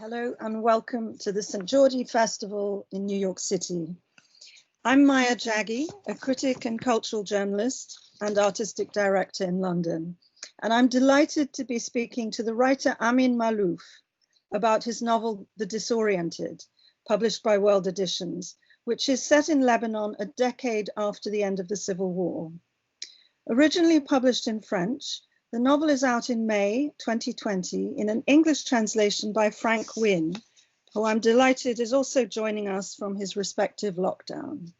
Hello and welcome to the St. George Festival in New York City. I'm Maya Jaggi, a critic and cultural journalist and artistic director in London. And I'm delighted to be speaking to the writer Amin Maalouf about his novel, The Disoriented, published by World Editions, which is set in Lebanon a decade after the end of the Civil War. Originally published in French, the novel is out in May 2020 in an English translation by Frank Wynne, who I'm delighted is also joining us from his respective lockdown.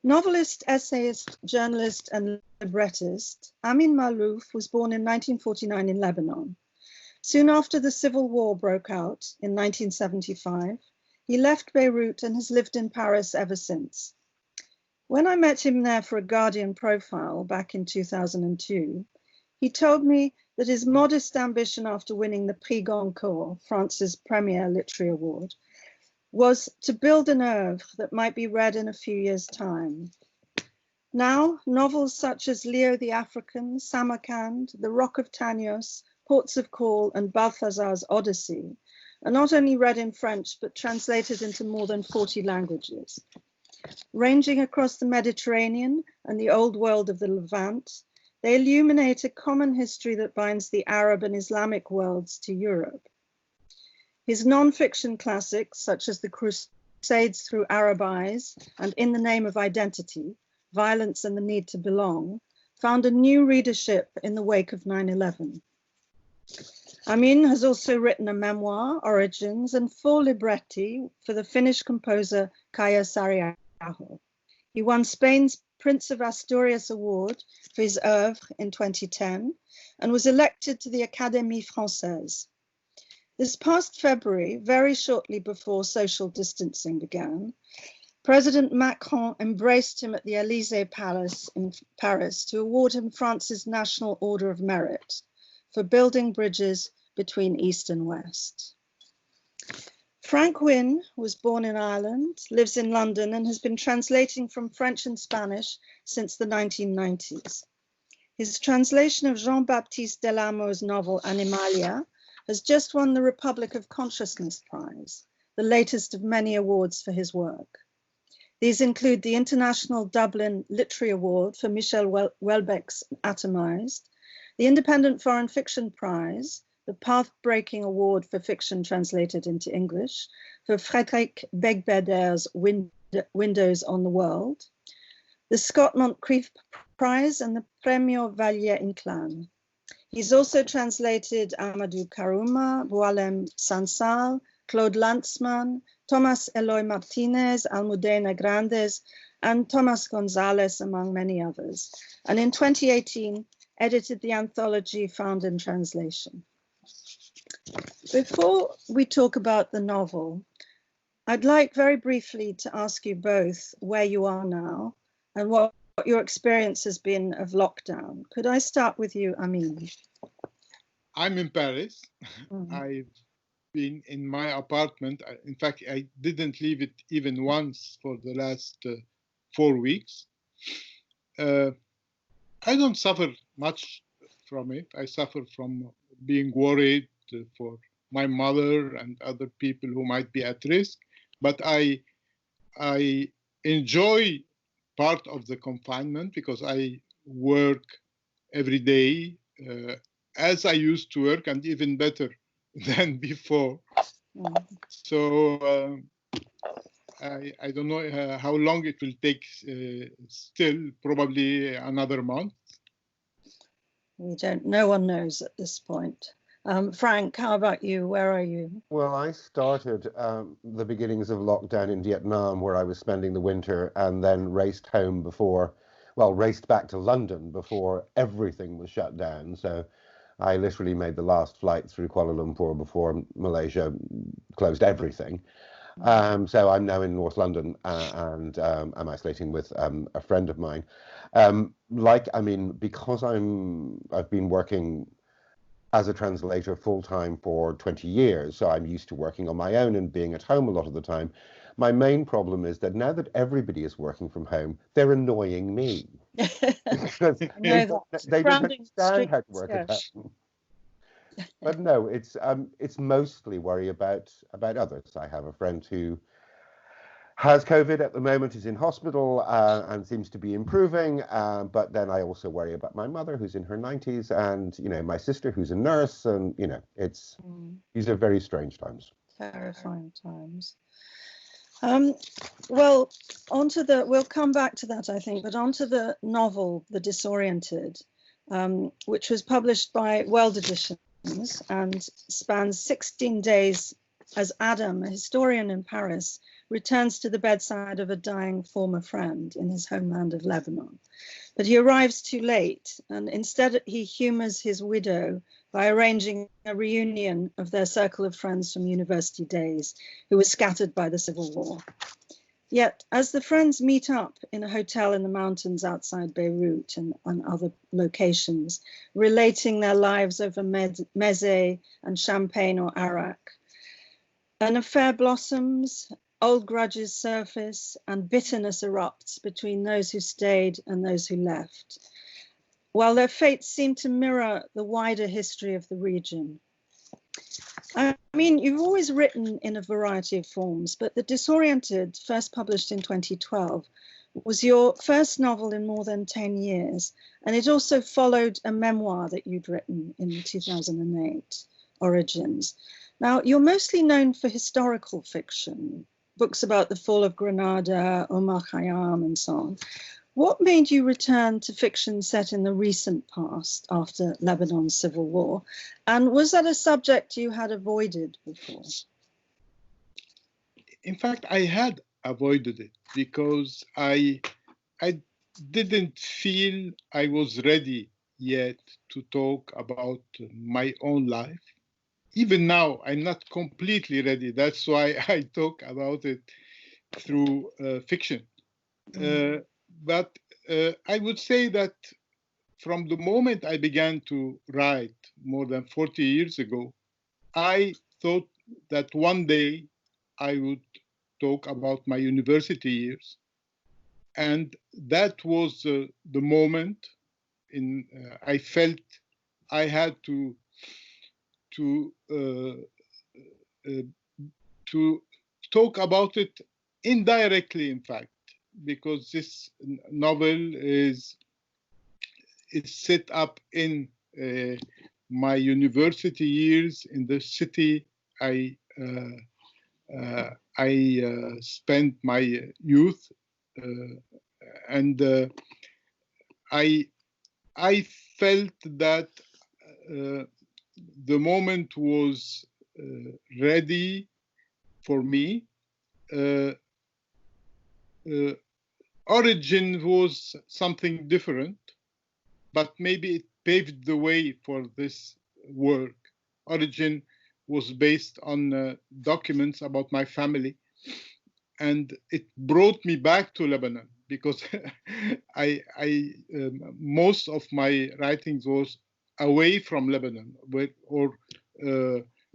Novelist, essayist, journalist, and librettist, Amin Maalouf was born in 1949 in Lebanon. Soon after the Civil War broke out in 1975, he left Beirut and has lived in Paris ever since. When I met him there for a Guardian profile back in 2002, he told me that his modest ambition after winning the Prix Goncourt, France's premier literary award, was to build an oeuvre that might be read in a few years' time. Now, novels such as Leo the African, Samarkand, The Rock of Tanios, Ports of Call, and Balthazar's Odyssey are not only read in French, but translated into more than 40 languages. Ranging across the Mediterranean and the old world of the Levant, they illuminate a common history that binds the Arab and Islamic worlds to Europe. His non-fiction classics, such as The Crusades Through Arab Eyes and In the Name of Identity, Violence and the Need to Belong, found a new readership in the wake of 9/11. Amin has also written a memoir, Origins, and 4 libretti for the Finnish composer Kaija Saariaho. He won Spain's Prince of Asturias Award for his oeuvre in 2010 and was elected to the Académie Française. This past February, very shortly before social distancing began, President Macron embraced him at the Élysée Palace in Paris to award him France's National Order of Merit for building bridges between East and West. Frank Wynne was born in Ireland, lives in London, and has been translating from French and Spanish since the 1990s. His translation of Jean-Baptiste Delarmo's novel Animalia has just won the Republic of Consciousness Prize, the latest of many awards for his work. These include the International Dublin Literary Award for Michel Houellebecq's Atomized, the Independent Foreign Fiction Prize, the Path-Breaking Award for Fiction Translated into English for Frédéric Beigbeder's Windows on the World, the Scott Moncrieff Prize, and the Premio Vallier-Inclán. He's also translated Amadou Karuma, Boualem Sansal, Claude Lanzmann, Thomas Eloy Martinez, Almudena Grandes, and Thomas Gonzalez, among many others. And in 2018, edited the anthology Found in Translation. Before we talk about the novel, I'd like very briefly to ask you both where you are now and what your experience has been of lockdown. Could I start with you, Amin? I'm in Paris. I've been in my apartment. In fact, I didn't leave it even once for the last 4 weeks. I don't suffer much from it. I suffer from being worried for my mother and other people who might be at risk, but I enjoy part of the confinement because I work every day as I used to work, and even better than before. So I don't know how long it will take, still probably another month. We don't, no one knows at this point. Frank, how about you? Where are you? Well, I started the beginnings of lockdown in Vietnam, where I was spending the winter, and then raced home raced back to London before everything was shut down. So I literally made the last flight through Kuala Lumpur before Malaysia closed everything. So I'm now in North London and I'm isolating with a friend of mine. Because I've been working as a translator full-time for 20 years, so I'm used to working on my own and being at home a lot of the time. My main problem is that now that everybody is working from home, they're annoying me. Because they don't understand how to work at home. But no, it's mostly worry about others. I have a friend who has COVID at the moment, is in hospital and seems to be improving. But then I also worry about my mother, who's in her 90s, and my sister, who's a nurse, and these are very strange times. Terrifying times. Well, we'll come back to that, I think, but onto the novel, The Disoriented, which was published by Weld Editions and spans 16 days as Adam, a historian in Paris, returns to the bedside of a dying former friend in his homeland of Lebanon. But he arrives too late, and instead he humors his widow by arranging a reunion of their circle of friends from university days who were scattered by the Civil War. Yet, as the friends meet up in a hotel in the mountains outside Beirut and other locations, relating their lives over meze and champagne or arak, an affair blossoms, old grudges surface, and bitterness erupts between those who stayed and those who left, while their fates seem to mirror the wider history of the region. I mean, you've always written in a variety of forms, but The Disoriented, first published in 2012, was your first novel in more than 10 years, and it also followed a memoir that you'd written in 2008, Origins. Now, you're mostly known for historical fiction, books about the fall of Granada, Omar Khayyam, and so on. What made you return to fiction set in the recent past after Lebanon's Civil War? And was that a subject you had avoided before? In fact, I had avoided it because I didn't feel I was ready yet to talk about my own life. Even now, I'm not completely ready. That's why I talk about it through fiction. But I would say that from the moment I began to write more than 40 years ago, I thought that one day I would talk about my university years. And that was the moment I felt I had to talk about it indirectly, in fact, because this novel is set up in my university years in the city I spent my youth, and I felt that the moment was ready for me. Origin was something different, but maybe it paved the way for this work. Origin was based on documents about my family, and it brought me back to Lebanon because most of my writings was away from Lebanon, or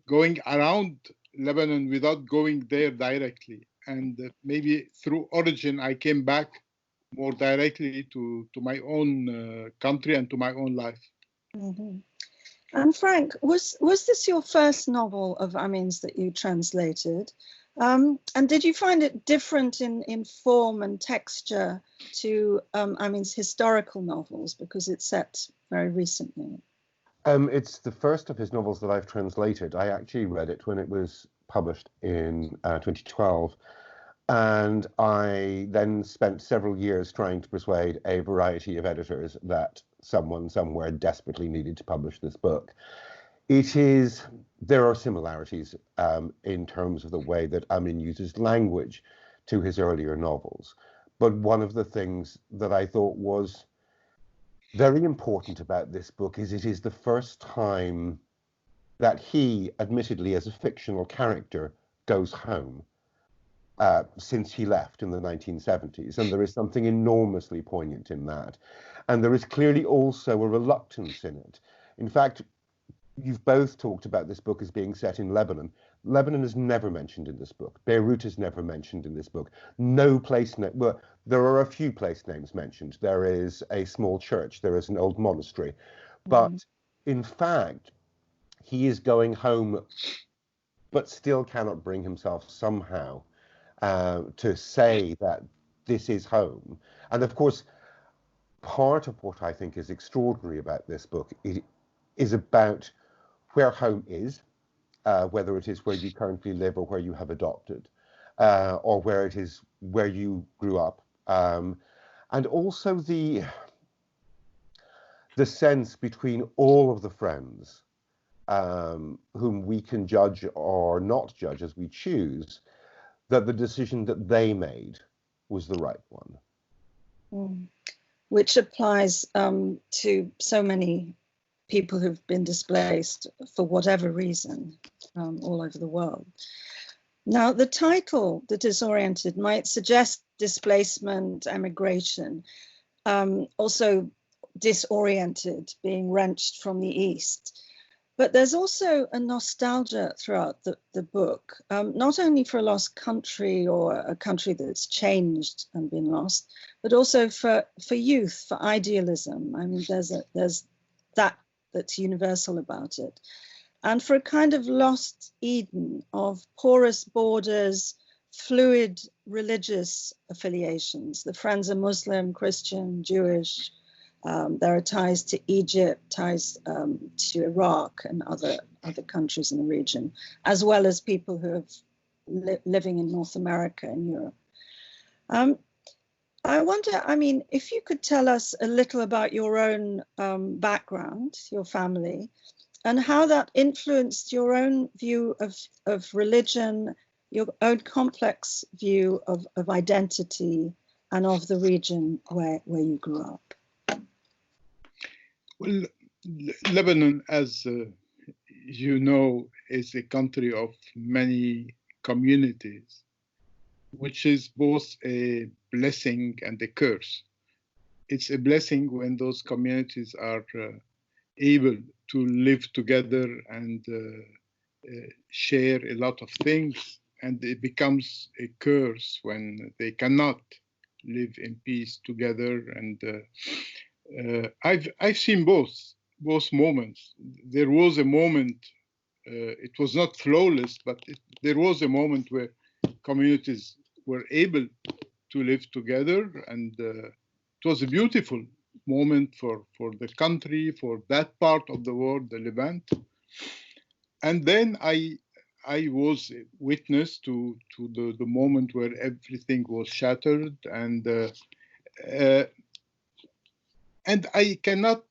going around Lebanon without going there directly. And maybe through Origin, I came back more directly to my own country and to my own life. Mm-hmm. And Frank, was this your first novel of Amin's that you translated? And did you find it different in form and texture to Amin's historical novels, because it's set very recently? It's the first of his novels that I've translated. I actually read it when it was published in 2012. And I then spent several years trying to persuade a variety of editors that someone somewhere desperately needed to publish this book. There are similarities in terms of the way that Amin uses language to his earlier novels. But one of the things that I thought was very important about this book is it is the first time that he, admittedly as a fictional character, goes home since he left in the 1970s. And there is something enormously poignant in that. And there is clearly also a reluctance in it. In fact, you've both talked about this book as being set in Lebanon. Lebanon is never mentioned in this book. Beirut is never mentioned in this book. No place name. Well, there are a few place names mentioned. There is a small church. There is an old monastery. But in fact, he is going home, but still cannot bring himself somehow to say that this is home. And of course, part of what I think is extraordinary about this book is about where home is, whether it is where you currently live or where you have adopted, or where it is where you grew up, and also the sense between all of the friends whom we can judge or not judge as we choose, that the decision that they made was the right one. Which applies to so many people who've been displaced for whatever reason all over the world. Now, the title, The Disoriented, might suggest displacement, emigration, also disoriented, being wrenched from the East. But there's also a nostalgia throughout the book, not only for a lost country or a country that's changed and been lost, but also for youth, for idealism. I mean, there's that's universal about it. And for a kind of lost Eden of porous borders, fluid religious affiliations. The friends are Muslim, Christian, Jewish. There are ties to Egypt, ties to Iraq and other countries in the region, as well as people who have living in North America and Europe. I wonder, I mean, if you could tell us a little about your own background, your family, and how that influenced your own view of religion, your own complex view of identity and of the region where you grew up. Well, Lebanon, as you know, is a country of many communities, which is both a blessing and a curse. It's a blessing when those communities are able to live together and share a lot of things, and it becomes a curse when they cannot live in peace together. And I've seen both moments. There was a moment, it was not flawless, but there was a moment where communities were able to live together, and it was a beautiful moment for the country, for that part of the world, the Levant. And then I was witness to the moment where everything was shattered, and I cannot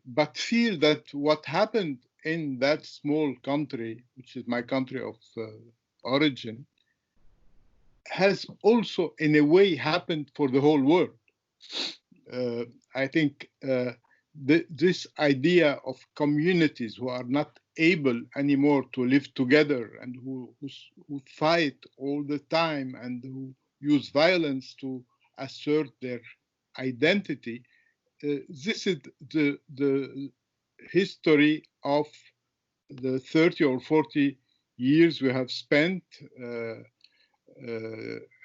but feel that what happened in that small country, which is my country of origin, has also in a way happened for the whole world. I think this idea of communities who are not able anymore to live together and who fight all the time and who use violence to assert their identity, this is the history of the 30 or 40 years we have spent,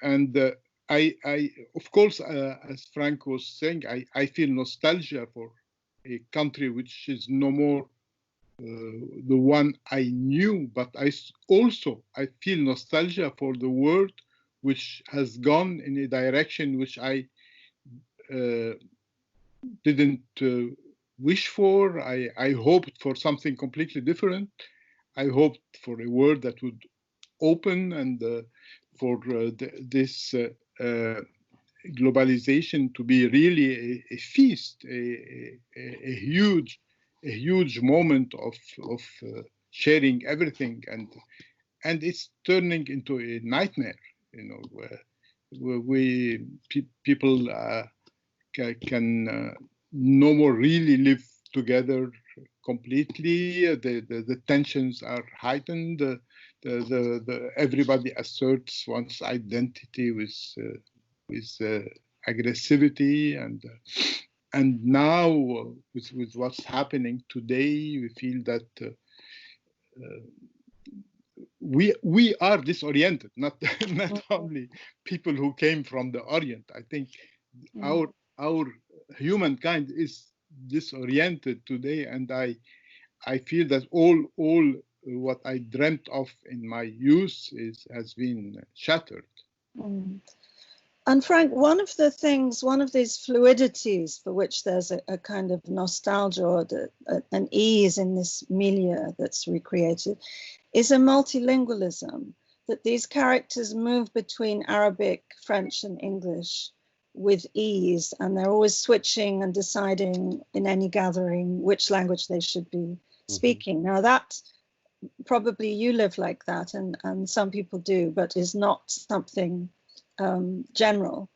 and I of course, as Frank was saying, I feel nostalgia for a country which is no more the one I knew, but I feel nostalgia for the world which has gone in a direction which I didn't wish for. I hoped for something completely different. I hoped for a world that would open and for this globalization to be really a feast, a huge moment of sharing everything, and it's turning into a nightmare, you know, where people can no more really live together completely. The tensions are heightened. Everybody asserts one's identity with aggressivity, and now with what's happening today, we feel that we are disoriented. Not only people who came from the Orient. I think our humankind is disoriented today, and I feel that all what I dreamt of in my youth has been shattered. Mm. And Frank, one of these fluidities for which there's a kind of nostalgia or an ease in this milieu that's recreated is a multilingualism, that these characters move between Arabic, French, and English with ease, and they're always switching and deciding in any gathering which language they should be speaking. Now that probably you live like that, and some people do, but is not something general.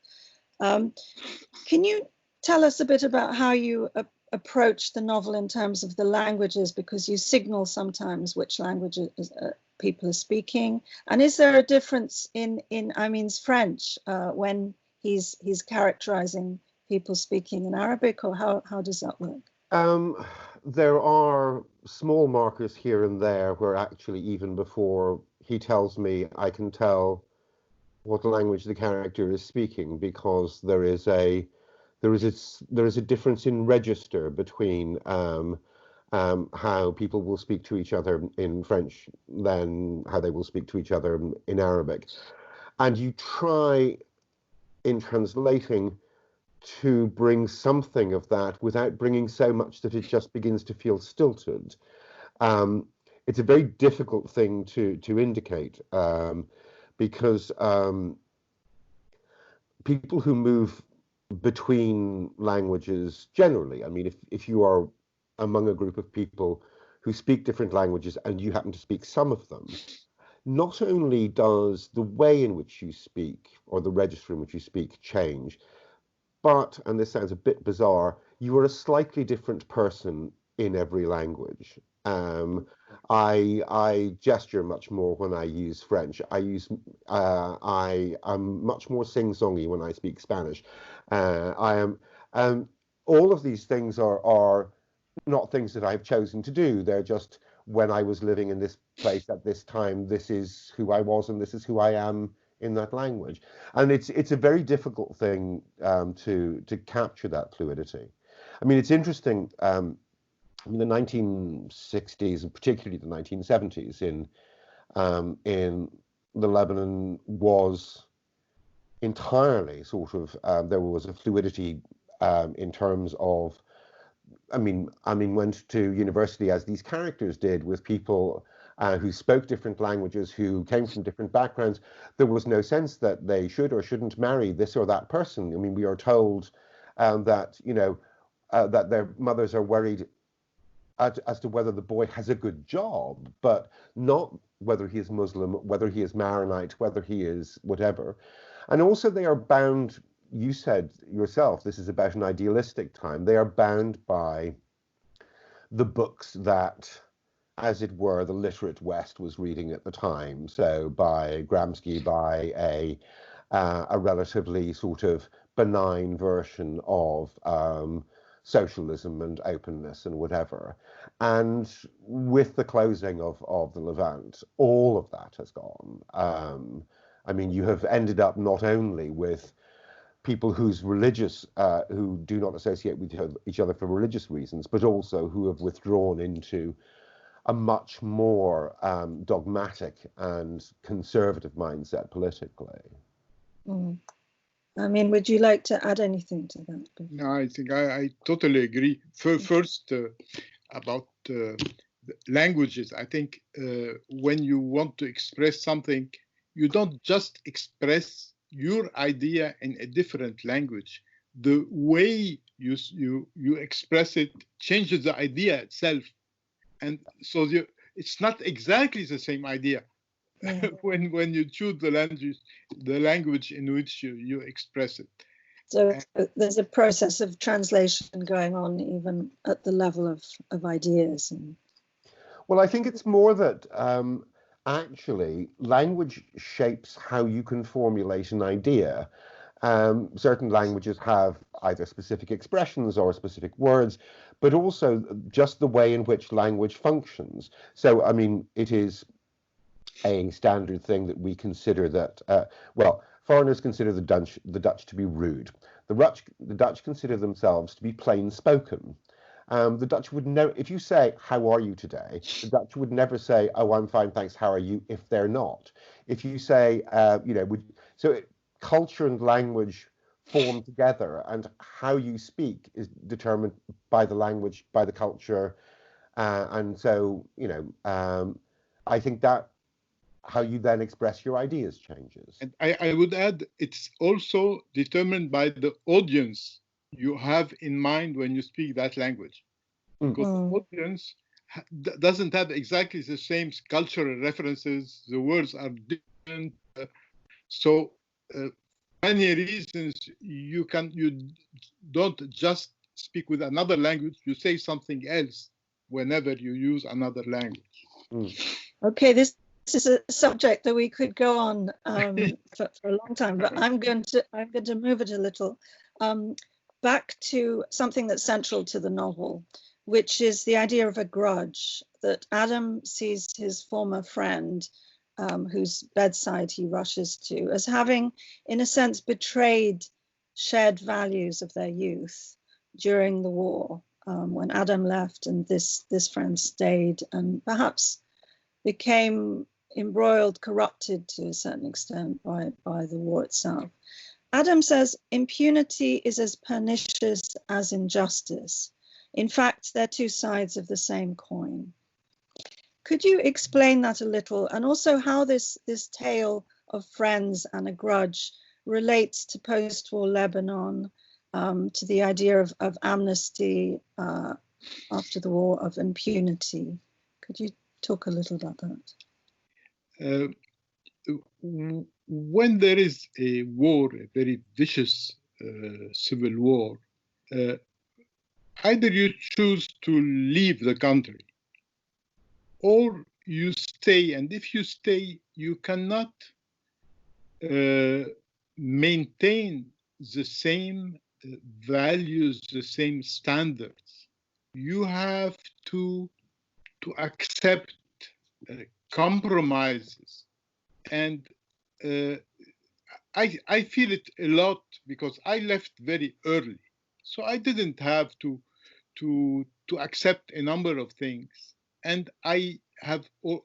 Can you tell us a bit about how you approach the novel in terms of the languages, because you signal sometimes which languages people are speaking, and is there a difference in Amin's French when he's characterizing people speaking in Arabic, or how does that work? There are small markers here and there where actually even before he tells me, I can tell what language the character is speaking, because there is a difference in register between how people will speak to each other in French than how they will speak to each other in Arabic. And you try in translating to bring something of that without bringing so much that it just begins to feel stilted. It's a very difficult thing to indicate, because people who move between languages generally, I mean, if you are among a group of people who speak different languages and you happen to speak some of them, not only does the way in which you speak or the register in which you speak change, but, and this sounds a bit bizarre, you are a slightly different person in every language. I gesture much more when I use French. I'm much more sing-songy when I speak Spanish. All of these things are not things that I've chosen to do. They're just, when I was living in this place at this time, this is who I was and this is who I am in that language. And it's a very difficult thing to capture that fluidity. I mean, it's interesting. In the 1960s and particularly the 1970s in the Lebanon was entirely sort of there was a fluidity in terms of, I mean went to university as these characters did, with people who spoke different languages, who came from different backgrounds. There was no sense that they should or shouldn't marry this or that person. I mean, we are told that, you know, that their mothers are worried as to whether the boy has a good job, but not whether he is Muslim, whether he is Maronite, whether he is whatever. And also they are bound, you said yourself, this is about an idealistic time, they are bound by the books that, as it were, the literate West was reading at the time. So by Gramsci, by a relatively sort of benign version of socialism and openness and whatever. And with the closing of the Levant, all of that has gone. I mean, you have ended up not only with people whose religious, who do not associate with each other for religious reasons, but also who have withdrawn into a much more dogmatic and conservative mindset politically. Mm. I mean, would you like to add anything to that? No, I think I totally agree. First, about languages, I think when you want to express something, you don't just express your idea in a different language. The way you express it changes the idea itself. And so it's not exactly the same idea. when you choose the language in which you express it. So there's a process of translation going on even at the level of ideas. Well, I think it's more that actually language shapes how you can formulate an idea. Certain languages have either specific expressions or specific words, but also just the way in which language functions. So, I mean, it is a standard thing that we consider that, well, foreigners consider the Dutch to be rude. The Dutch consider themselves to be plain spoken. The Dutch would know, if you say, how are you today? The Dutch would never say, oh, I'm fine, thanks, how are you, if they're not. If you say, culture and language form together, and how you speak is determined by the language, by the culture. And so, I think that how you then express your ideas changes. And I would add, it's also determined by the audience you have in mind when you speak that language. Because the audience doesn't have exactly the same cultural references, the words are different. So many reasons you don't just speak with another language, you say something else whenever you use another language. Okay, this is a subject that we could go on for a long time, but I'm going to move it a little back to something that's central to the novel, which is the idea of a grudge, that Adam sees his former friend, whose bedside he rushes to, as having, in a sense, betrayed shared values of their youth during the war, when Adam left and this friend stayed and perhaps became embroiled, corrupted to a certain extent by the war itself. Adam says impunity is as pernicious as injustice. In fact, they're two sides of the same coin. Could you explain that a little, and also how this tale of friends and a grudge relates to post-war Lebanon, to the idea of amnesty after the war, of impunity? Could you talk a little about that? When there is a war, a very vicious civil war, either you choose to leave the country or you stay. And if you stay, you cannot maintain the same values, the same standards. You have to accept compromises. And I feel it a lot because I left very early. So I didn't have to accept a number of things. And I have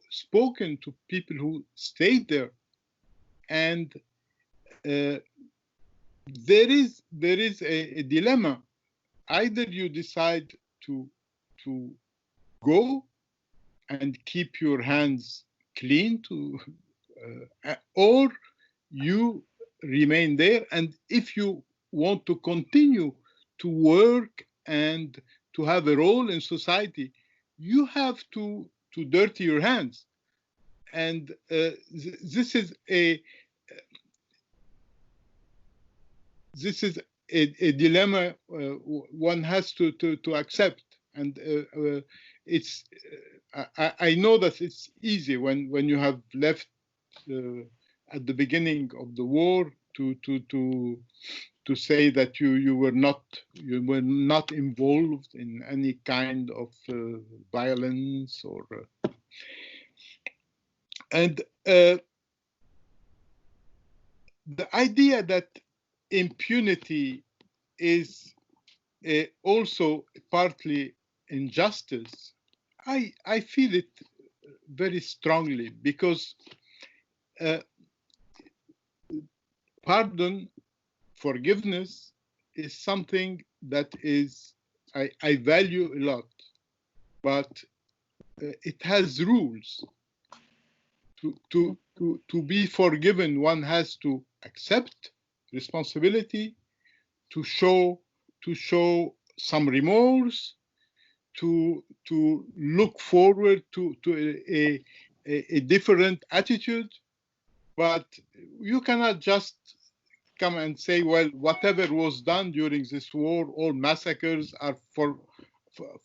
spoken to people who stayed there. And there is a dilemma. Either you decide to go and keep your hands clean, or you remain there. And if you want to continue to work and to have a role in society, you have to dirty your hands. And this is a dilemma one has to accept. And it's I know that it's easy when you have left at the beginning of the war to say that you were not involved in any kind of violence or and the idea that impunity is also partly injustice, I feel it very strongly, because pardon, forgiveness is something that is I value a lot, but it has rules. To be forgiven, one has to accept responsibility, to show some remorse, to look forward to a different attitude. But you cannot just come and say, well, whatever was done during this war, all massacres are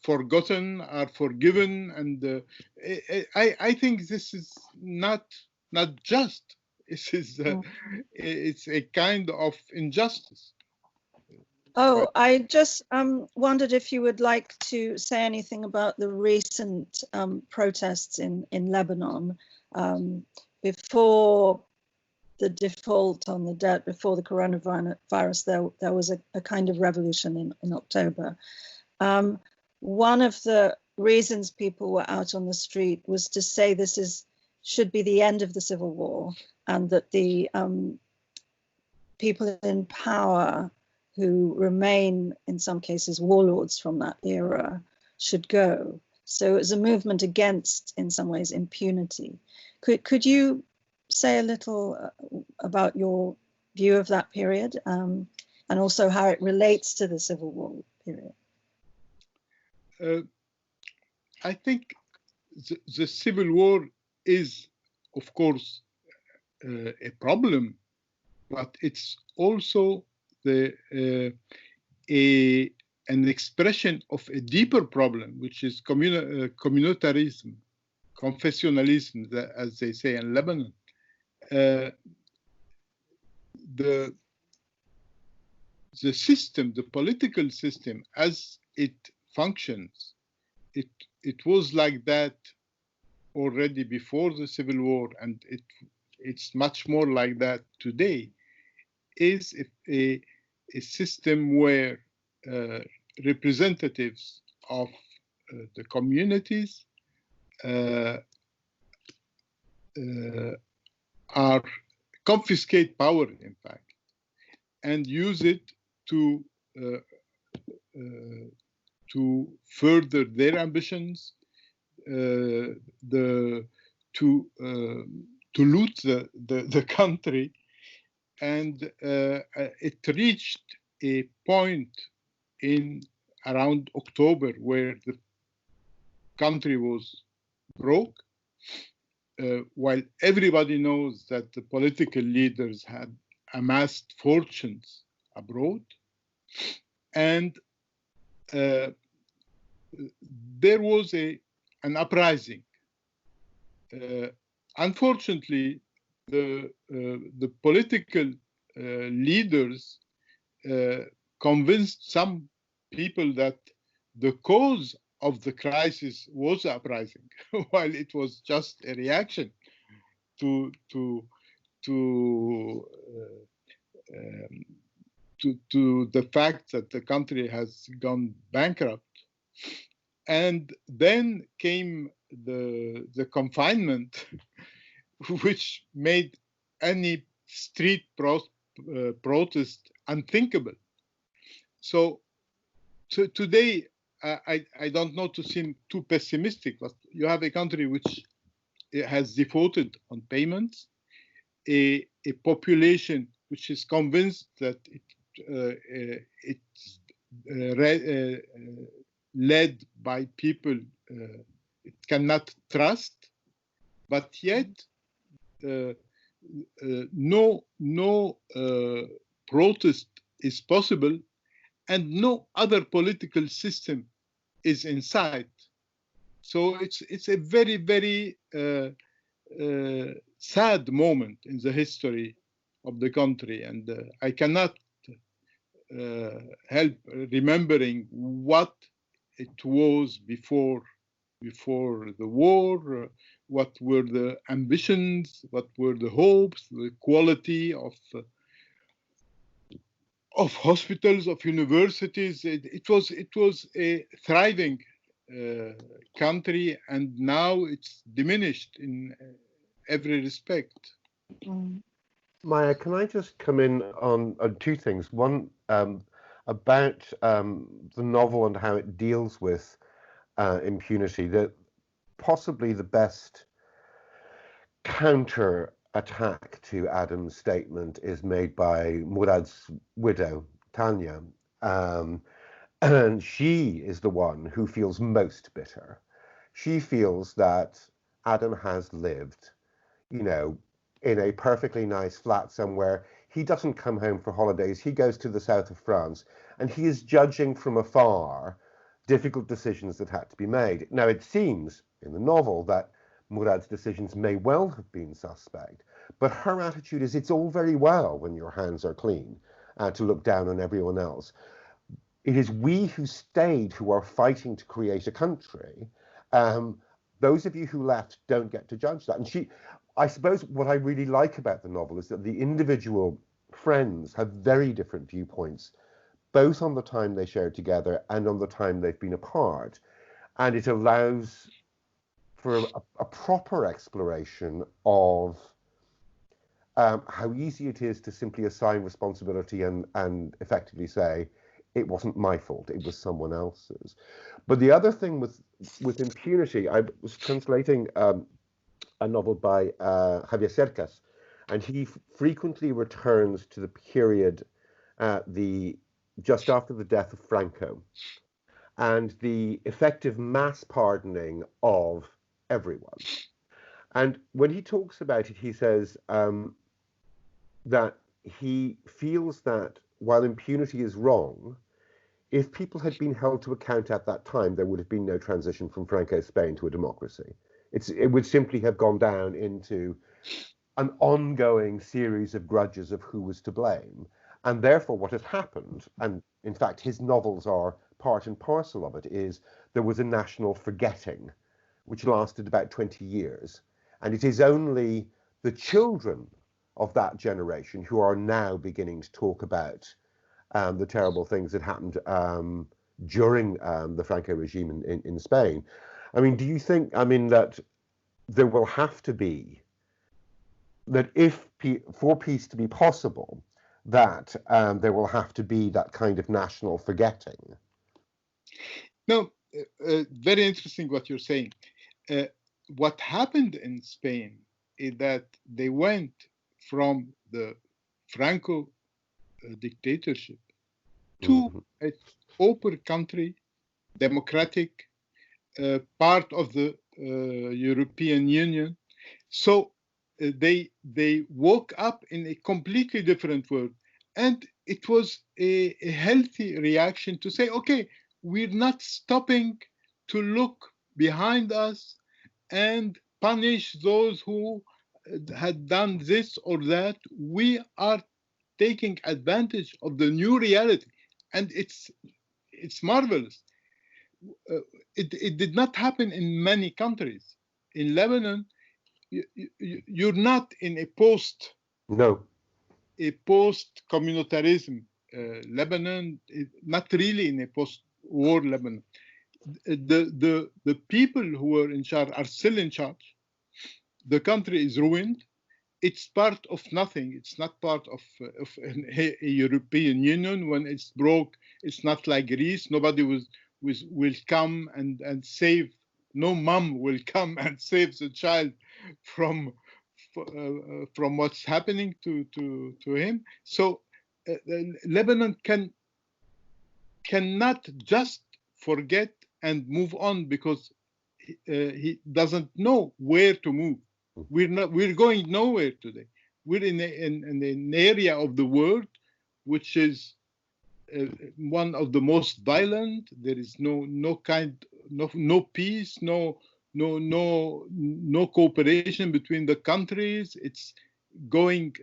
forgotten, are forgiven. And I think this is not just. This is it's a kind of injustice. Oh, I just wondered if you would like to say anything about the recent protests in Lebanon before the default on the debt, before the coronavirus. There was a kind of revolution in October. one of the reasons people were out on the street was to say should be the end of the Civil War, and that the people in power who remain, in some cases, warlords from that era should go. So it was a movement against, in some ways, impunity. Could you say a little about your view of that period, and also how it relates to the Civil War period? I think the Civil War is, of course, a problem, but it's also an expression of a deeper problem, which is communitarism, confessionalism, as they say in Lebanon. The system, the political system, as it functions, it was like that already before the Civil War, and it's much more like that today, is a system where representatives of the communities are confiscate power, in fact, and use it to further their ambitions, to loot the country. And it reached a point in around October where the country was broke, while everybody knows that the political leaders had amassed fortunes abroad. And there was an uprising. Unfortunately, the political leaders convinced some people that the cause of the crisis was the uprising, while it was just a reaction to the fact that the country has gone bankrupt. And then came the confinement, which made any street protest unthinkable. So today, I don't know to seem too pessimistic, but you have a country which has defaulted on payments, a population which is convinced that it's led by people it cannot trust, but yet no protest is possible, and no other political system is in sight. So it's a very, very sad moment in the history of the country, and I cannot help remembering what it was before the war, what were the ambitions, what were the hopes, the quality of hospitals, of universities. It was a thriving country, and now it's diminished in every respect. Maya, can I just come in on two things? One, about the novel and how it deals with impunity. That possibly the best counter attack to Adam's statement is made by Murad's widow, Tanya. And she is the one who feels most bitter. She feels that Adam has lived, in a perfectly nice flat somewhere. He doesn't come home for holidays. He goes to the south of France, and he is judging from afar difficult decisions that had to be made. Now, it seems in the novel that Murad's decisions may well have been suspect, but her attitude is it's all very well when your hands are clean to look down on everyone else. It is we who stayed who are fighting to create a country. Those of you who left don't get to judge that. And I suppose what I really like about the novel is that the individual friends have very different viewpoints, both on the time they shared together and on the time they've been apart. And it allows for a proper exploration of how easy it is to simply assign responsibility and effectively say, it wasn't my fault, it was someone else's. But the other thing with impunity, I was translating a novel by Javier Cercas, and he frequently returns to the period just after the death of Franco and the effective mass pardoning of everyone. And when he talks about it, he says that he feels that while impunity is wrong, if people had been held to account at that time, there would have been no transition from Franco's Spain to a democracy. It would simply have gone down into an ongoing series of grudges of who was to blame. And therefore what has happened, and in fact his novels are part and parcel of it, is there was a national forgetting which lasted about 20 years. And it is only the children of that generation who are now beginning to talk about the terrible things that happened during the Franco regime in Spain. I mean, do you think, that there will have to be, that for peace to be possible, that there will have to be that kind of national forgetting? No, very interesting what you're saying. What happened in Spain is that they went from the Franco dictatorship to an open country, democratic, part of the European Union. So they woke up in a completely different world. And it was a healthy reaction to say, okay, we're not stopping to look behind us and punish those who had done this or that. We are taking advantage of the new reality. And it's marvelous. It did not happen in many countries. In Lebanon, you're not in a post-communitarism. Lebanon is not really in a post-war Lebanon. The people who are in charge are still in charge. The country is ruined. It's part of nothing. It's not part of a European Union. When it's broke, it's not like Greece. Nobody will come and save. No mom will come and save the child from what's happening to him. So Lebanon cannot just forget and move on because he doesn't know where to move. We're going nowhere today. We're in an area of the world which is one of the most violent. There is no peace, no cooperation between the countries. It's going.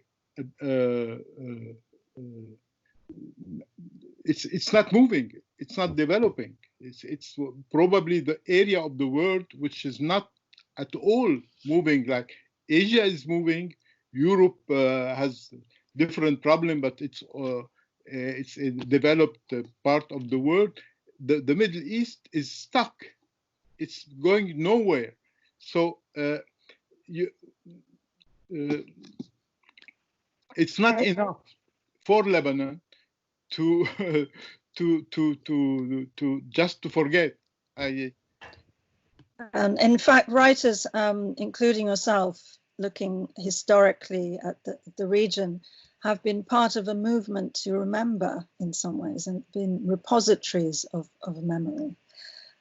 It's not moving. It's not developing. It's probably the area of the world which is not at all moving. Like Asia is moving. Europe has different problem, but it's a developed part of the world. The Middle East is stuck. It's going nowhere. So it's not enough for Lebanon to just to forget. And in fact, writers, including yourself, looking historically at the region, have been part of a movement to remember in some ways and been repositories of memory.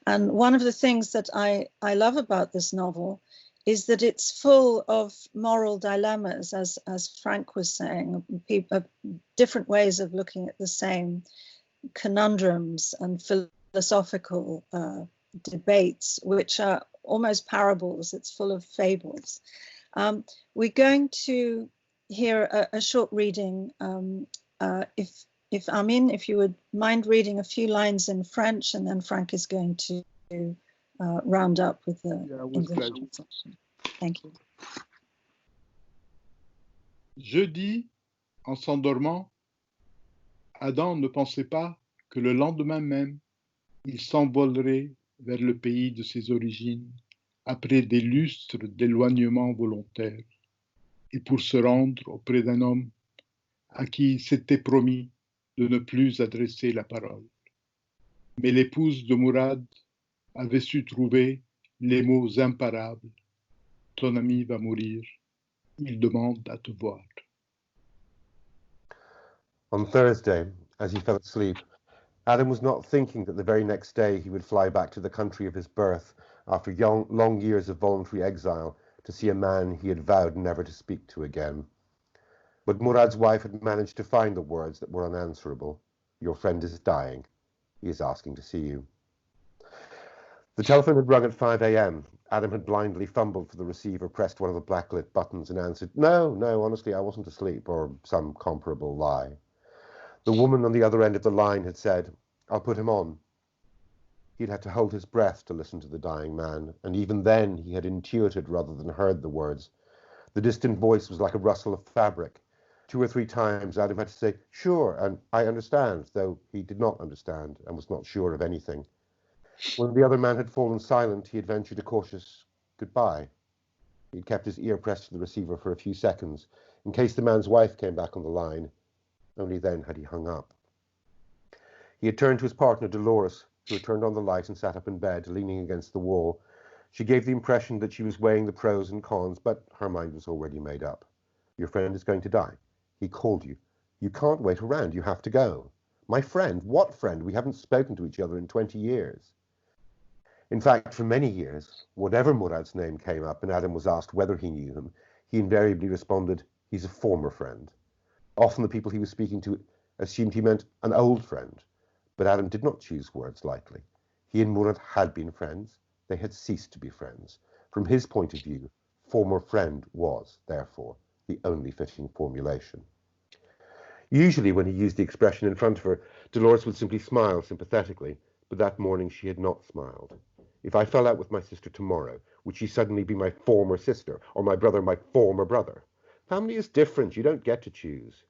And one of the things that I love about this novel is that it's full of moral dilemmas, as Frank was saying, different ways of looking at the same conundrums and philosophical debates, which are almost parables. It's full of fables. We're going to hear a short reading. If Amin, if you would mind reading a few lines in French, and then Frank is going to round up with the English translation. Thank you. Je dis, en s'endormant, Adam ne pensait pas que le lendemain même, il s'envolerait vers le pays de ses origines après des lustres d'éloignement volontaire et pour se rendre auprès d'un homme à qui il s'était promis de ne plus adresser la parole. Mais l'épouse de Mourad avait su trouver les mots imparables. Ton ami va mourir. Il demande à te voir. On Thursday, as he fell asleep, Adam was not thinking that the very next day he would fly back to the country of his birth after long years of voluntary exile to see a man he had vowed never to speak to again. But Murad's wife had managed to find the words that were unanswerable. Your friend is dying. He is asking to see you. The telephone had rung at 5 a.m. Adam had blindly fumbled for the receiver, pressed one of the blacklit buttons and answered, No, honestly, I wasn't asleep, or some comparable lie. The woman on the other end of the line had said, I'll put him on. He'd had to hold his breath to listen to the dying man, and even then he had intuited rather than heard the words. The distant voice was like a rustle of fabric. 2 or 3 times Adam had to say, Sure, and I understand, though he did not understand and was not sure of anything. When the other man had fallen silent, he had ventured a cautious goodbye. He had kept his ear pressed to the receiver for a few seconds, in case the man's wife came back on the line. Only then had he hung up. He had turned to his partner, Dolores, who had turned on the light and sat up in bed, leaning against the wall. She gave the impression that she was weighing the pros and cons, but her mind was already made up. Your friend is going to die. He called you. You can't wait around. You have to go. My friend? What friend? We haven't spoken to each other in 20 years. In fact, for many years, whatever Murad's name came up and Adam was asked whether he knew him, he invariably responded, he's a former friend. Often the people he was speaking to assumed he meant an old friend, but Adam did not choose words lightly. He and Murad had been friends. They had ceased to be friends. From his point of view, former friend was, therefore, the only fitting formulation. Usually when he used the expression in front of her, Dolores would simply smile sympathetically, but that morning she had not smiled. If I fell out with my sister tomorrow, would she suddenly be my former sister, or my brother my former brother? Family is different. You don't get to choose.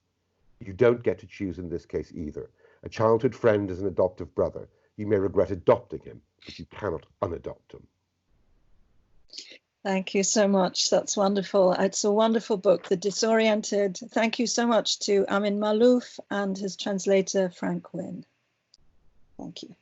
You don't get to choose in this case either. A childhood friend is an adoptive brother. You may regret adopting him, but you cannot unadopt him. Thank you so much. That's wonderful. It's a wonderful book, The Disoriented. Thank you so much to Amin Maalouf and his translator, Frank Wynne. Thank you.